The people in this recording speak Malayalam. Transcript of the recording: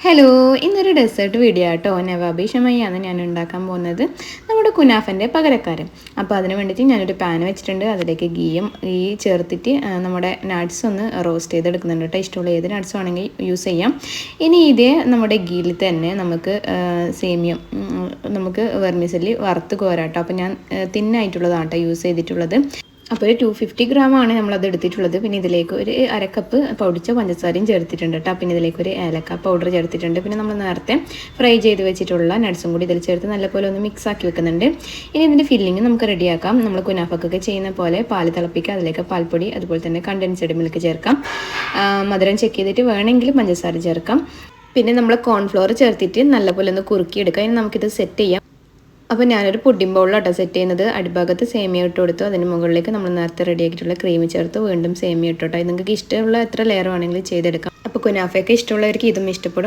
ഹലോ, ഇന്നൊരു ഡെസേർട്ട് വീഡിയോ ആട്ടോ. നവാബി ഷമയാണ് ഞാൻ ഉണ്ടാക്കാൻ പോകുന്നത്. നമ്മുടെ കുനാഫൻ്റെ പകരക്കാരൻ. അപ്പോൾ അതിന് വേണ്ടിയിട്ട് ഞാനൊരു പാൻ വെച്ചിട്ടുണ്ട്. അതിലേക്ക് ഗീ ചേർത്തിട്ട് നമ്മുടെ നട്ട്സ് ഒന്ന് റോസ്റ്റ് ചെയ്തെടുക്കുന്നുണ്ട് കേട്ടോ. ഇഷ്ടമുള്ള ഏത് നട്ട്സ് വേണമെങ്കിൽ യൂസ് ചെയ്യാം. ഇനി ഇതേ നമ്മുടെ ഗീയിൽ തന്നെ നമുക്ക് സേമിയം നമുക്ക് വെർമിസെല്ലി വറുത്ത് കോരാട്ടോ. അപ്പോൾ ഞാൻ തിന്നായിട്ടുള്ളതാണ് കേട്ടോ യൂസ് ചെയ്തിട്ടുള്ളത്. അപ്പോൾ ഒരു 250 ഗ്രാമാണ് നമ്മളത് എടുത്തിട്ടുള്ളത്. പിന്നെ ഇതിലേക്ക് ഒരു അരക്കപ്പ് പൊടിച്ച പഞ്ചസാരയും ചേർത്തിട്ടുണ്ട് കേട്ടോ. പിന്നെ ഇതിലേക്ക് ഒരു ഏലക്ക പൗഡർ ചേർത്തിട്ടുണ്ട്. പിന്നെ നമ്മൾ നേരത്തെ ഫ്രൈ ചെയ്ത് വെച്ചിട്ടുള്ള നട്ട്സും കൂടി ഇതിൽ ചേർത്ത് നല്ലപോലെ ഒന്ന് മിക്സ് ആക്കി വെക്കുന്നുണ്ട്. ഇനി ഇതിൻ്റെ ഫില്ലിങ് നമുക്ക് റെഡിയാക്കാം. നമ്മൾ കുനാഫക്കൊക്കെ ചെയ്യുന്ന പോലെ പാൽ തിളപ്പിക്കുക, അതിലേക്ക് പാൽപ്പൊടി അതുപോലെ തന്നെ കണ്ടൻസ്ഡ് മിൽക്ക് ചേർക്കാം. മധുരം ചെക്ക് ചെയ്തിട്ട് വേണമെങ്കിൽ പഞ്ചസാര ചേർക്കാം. പിന്നെ നമ്മൾ കോൺഫ്ലോർ ചേർത്തിട്ട് നല്ലപോലെ ഒന്ന് കുറുക്കിയെടുക്കാം. ഇനി നമുക്കിത് സെറ്റ് ചെയ്യാം. അപ്പോൾ ഞാനൊരു പുഡിംഗ് ബൗളിലാട്ടോ സെറ്റ് ചെയ്യുന്നത്. അടിഭാഗത്ത് സേമിയ ഇട്ട് കൊടുത്തു. അതിന് മുകളിലേക്ക് നമ്മൾ നേരത്തെ റെഡിയാക്കിയിട്ടുള്ള ക്രീം ചേർത്ത് വീണ്ടും സേമിയ ഇട്ടോട്ടോ. നിങ്ങൾക്ക് ഇഷ്ടമുള്ള എത്ര ലെയർ വേണമെങ്കിലും ചെയ്തെടുക്കാം. അപ്പോൾ കുനാഫയൊക്കെ ഇഷ്ടമുള്ളവർക്ക് ഇതും ഇഷ്ടപ്പെടും.